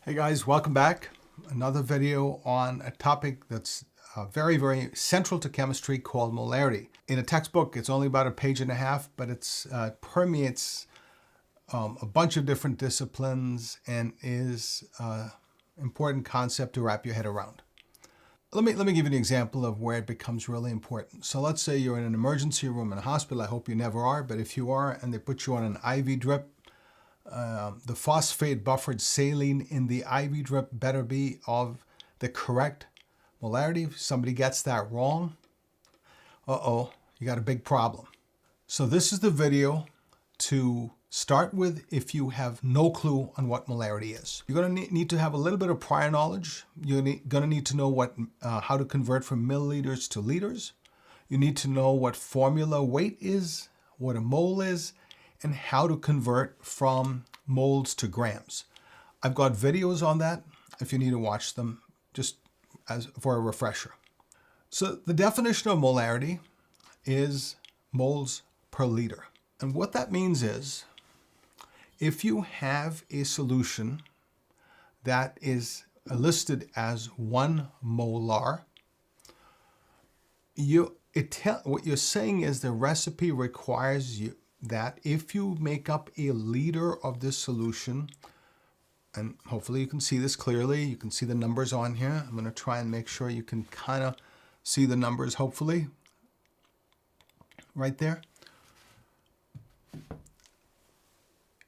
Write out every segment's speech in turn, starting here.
Hey guys, welcome back. Another video on a topic that's very, very central to chemistry called molarity. In a textbook, it's only about a page and a half, but it permeates a bunch of different disciplines and is an important concept to wrap your head around. Let me give you an example of where it becomes really important. So let's say you're in an emergency room in a hospital. I hope you never are, but if you are and they put you on an IV drip, the phosphate buffered saline in the IV drip better be of the correct molarity. If somebody gets that wrong, you got a big problem. So this is the video to start with if you have no clue on what molarity is. You're going to need to have a little bit of prior knowledge. You're going to need to know how to convert from milliliters to liters. You need to know what formula weight is, what a mole is, and how to convert from moles to grams. I've got videos on that if you need to watch them, just as for a refresher. So the definition of molarity is moles per liter. And what that means is if you have a solution that is listed as 1 molar, what you're saying is the recipe requires you that if you make up a liter of this solution, and hopefully you can see this clearly, you can see the numbers on here. I'm going to try and make sure you can kind of see the numbers, hopefully, right there.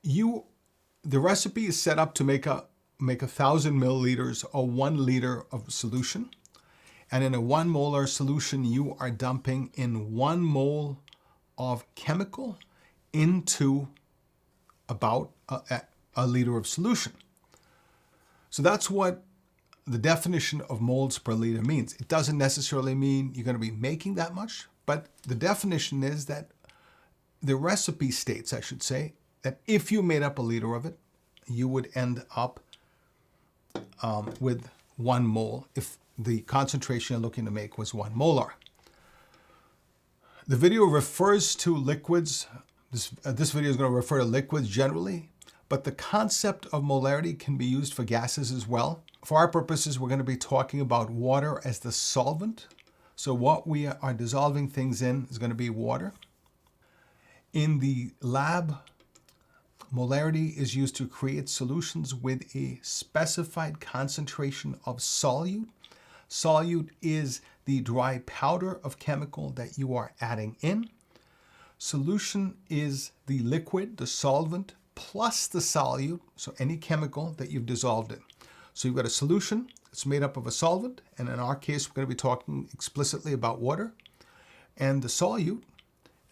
The recipe is set up to make 1,000 milliliters or 1 liter of solution. And in a 1 molar solution, you are dumping in 1 mole of chemical into about a liter of solution. So that's what the definition of moles per liter means. It doesn't necessarily mean you're going to be making that much, but the definition is that the recipe states, I should say, that if you made up a liter of it, you would end up with 1 mole if the concentration you're looking to make was 1 molar. The video refers to liquids. This video is going to refer to liquids generally, but the concept of molarity can be used for gases as well. For our purposes, we're going to be talking about water as the solvent. So what we are dissolving things in is going to be water. In the lab, molarity is used to create solutions with a specified concentration of solute. Solute is the dry powder of chemical that you are adding in. Solution is the liquid, the solvent, plus the solute, so any chemical that you've dissolved in. So you've got a solution, it's made up of a solvent, and in our case, we're going to be talking explicitly about water. And the solute,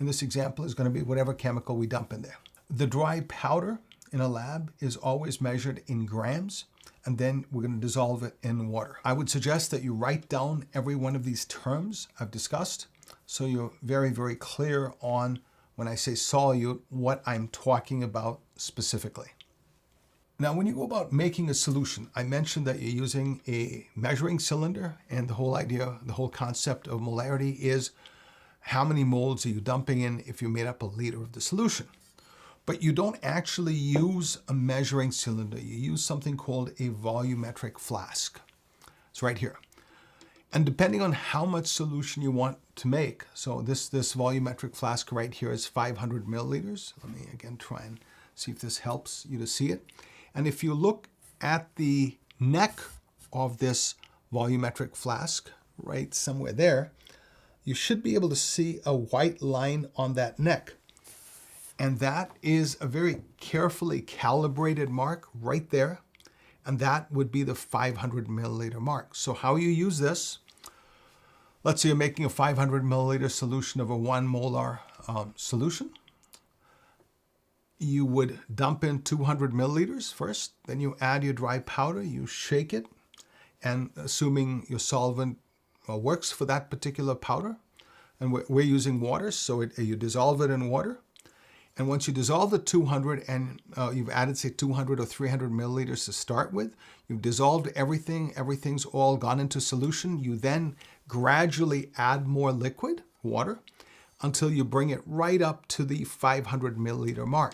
in this example, is going to be whatever chemical we dump in there. The dry powder in a lab is always measured in grams, and then we're going to dissolve it in water. I would suggest that you write down every one of these terms I've discussed, so you're very, very clear on when I say solute, what I'm talking about specifically. Now, when you go about making a solution, I mentioned that you're using a measuring cylinder, and the whole concept of molarity is how many moles are you dumping in if you made up a liter of the solution. But you don't actually use a measuring cylinder. You use something called a volumetric flask. It's right here. And depending on how much solution you want to make, so this volumetric flask right here is 500 milliliters. Let me again try and see if this helps you to see it. And if you look at the neck of this volumetric flask, right somewhere there, you should be able to see a white line on that neck. And that is a very carefully calibrated mark right there. And that would be the 500 milliliter mark. So how you use this, let's say you're making a 500 milliliter solution of a 1 molar solution. You would dump in 200 milliliters first, then you add your dry powder, you shake it, and assuming your solvent works for that particular powder, and we're using water, so you dissolve it in water. And once you dissolve the 200 and you've added, say, 200 or 300 milliliters to start with, you've dissolved everything, everything's all gone into solution. You then gradually add more liquid, water, until you bring it right up to the 500 milliliter mark.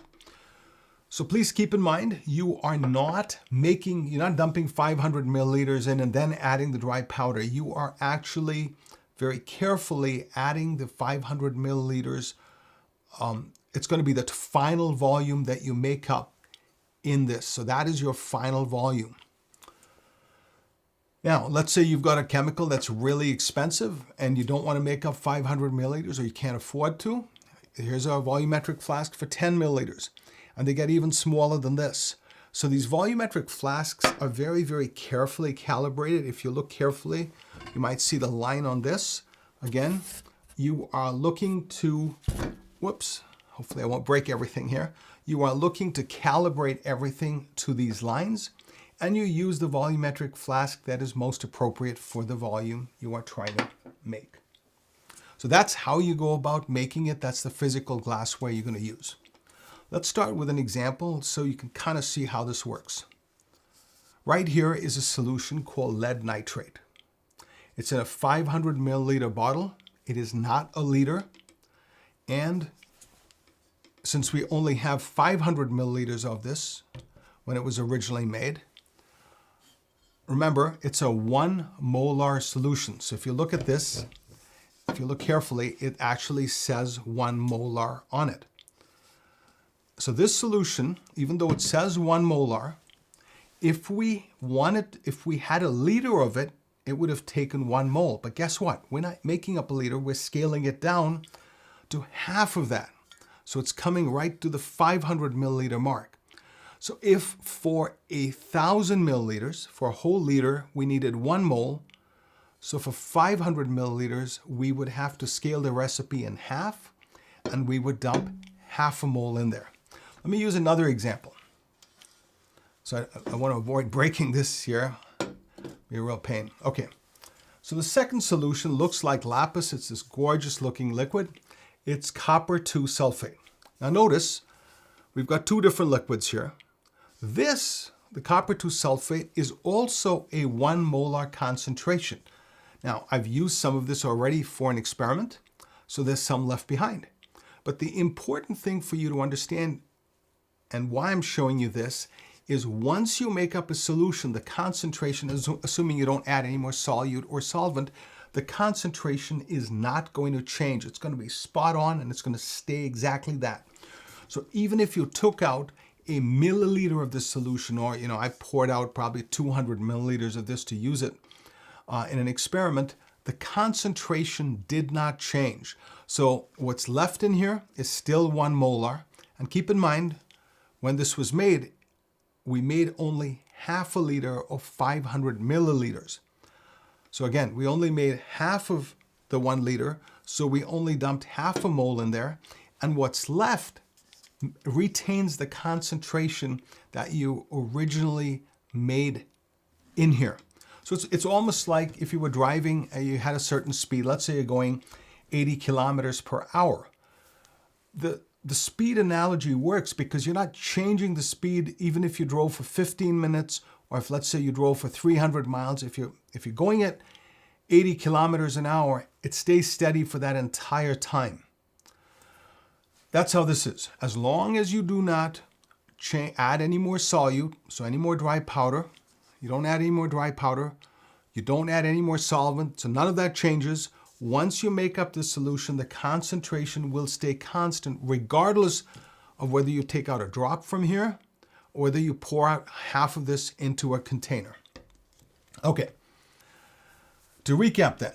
So please keep in mind, you're not dumping 500 milliliters in and then adding the dry powder. You are actually very carefully adding the 500 milliliters. It's going to be the final volume that you make up in this. So that is your final volume. Now, let's say you've got a chemical that's really expensive and you don't want to make up 500 milliliters or you can't afford to. Here's a volumetric flask for 10 milliliters. And they get even smaller than this. So these volumetric flasks are very, very carefully calibrated. If you look carefully, you might see the line on this. Again, you are looking to, hopefully I won't break everything here. You are looking to calibrate everything to these lines, and you use the volumetric flask that is most appropriate for the volume you are trying to make. So that's how you go about making it. That's the physical glassware you're going to use. Let's start with an example so you can kind of see how this works. Right here is a solution called lead nitrate. It's in a 500 milliliter bottle. It is not a liter. And since we only have 500 milliliters of this when it was originally made, remember, it's a 1 molar solution. So if you look at this, if you look carefully, it actually says 1 molar on it. So this solution, even though it says 1 molar, if we had a liter of it, it would have taken 1 mole. But guess what? We're not making up a liter. We're scaling it down to half of that. So it's coming right to the 500 milliliter mark. So if for 1,000 milliliters, for a whole liter, we needed 1 mole, so for 500 milliliters, we would have to scale the recipe in half, and we would dump half a mole in there. Let me use another example. So I want to avoid breaking this here. Be a real pain. Okay, so the second solution looks like lapis. It's this gorgeous looking liquid. It's copper 2 sulfate. Now notice, we've got two different liquids here. This, the copper 2 sulfate, is also a 1 molar concentration. Now, I've used some of this already for an experiment, so there's some left behind. But the important thing for you to understand, and why I'm showing you this, is once you make up a solution, the concentration, assuming you don't add any more solute or solvent, the concentration is not going to change. It's going to be spot on, and it's going to stay exactly that. So even if you took out a milliliter of this solution, or I poured out probably 200 milliliters of this to use it in an experiment, the concentration did not change. So what's left in here is still 1 molar. And keep in mind, when this was made, we made only half a liter of 500 milliliters. So again, we only made half of the 1 liter, so we only dumped half a mole in there. And what's left retains the concentration that you originally made in here. So it's almost like if you were driving and you had a certain speed, let's say you're going 80 kilometers per hour. The speed analogy works because you're not changing the speed even if you drove for 15 minutes, or if let's say you drove for 300 miles. If you're going at 80 kilometers an hour, it stays steady for that entire time. That's how this is. As long as you do not add any more solute, so any more dry powder, you don't add any more dry powder, you don't add any more solvent, so none of that changes. Once you make up the solution, the concentration will stay constant regardless of whether you take out a drop from here or whether you pour out half of this into a container. Okay, to recap then,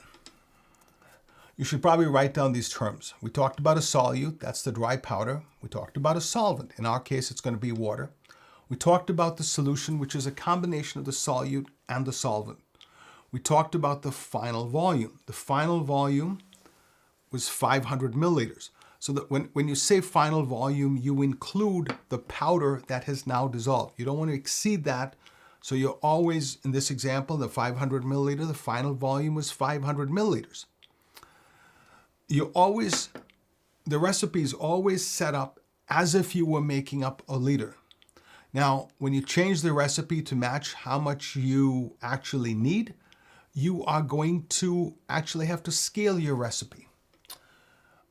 you should probably write down these terms. We talked about a solute, that's the dry powder. We talked about a solvent. In our case, it's going to be water. We talked about the solution, which is a combination of the solute and the solvent. We talked about the final volume. The final volume was 500 milliliters. So that when you say final volume, you include the powder that has now dissolved. You don't want to exceed that. So you're always, in this example, the 500 milliliter, the final volume was 500 milliliters. The recipe is always set up as if you were making up a liter. Now, when you change the recipe to match how much you actually need, you are going to actually have to scale your recipe.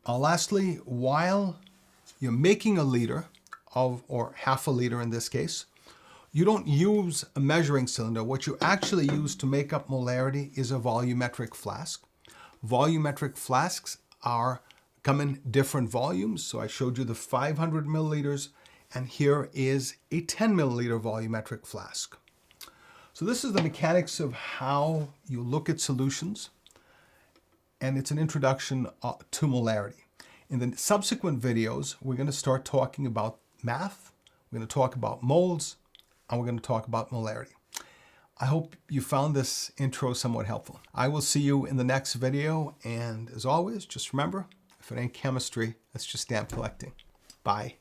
Lastly, while you're making a liter, of, or half a liter in this case. You don't use a measuring cylinder. What you actually use to make up molarity is a volumetric flask. Volumetric flasks come in different volumes. So I showed you the 500 milliliters, and here is a 10 milliliter volumetric flask. So this is the mechanics of how you look at solutions, and it's an introduction to molarity. In the subsequent videos, we're going to start talking about math, we're going to talk about moles, and we're going to talk about molarity. I hope you found this intro somewhat helpful. I will see you in the next video, and as always, just remember, if it ain't chemistry, that's just stamp collecting. Bye.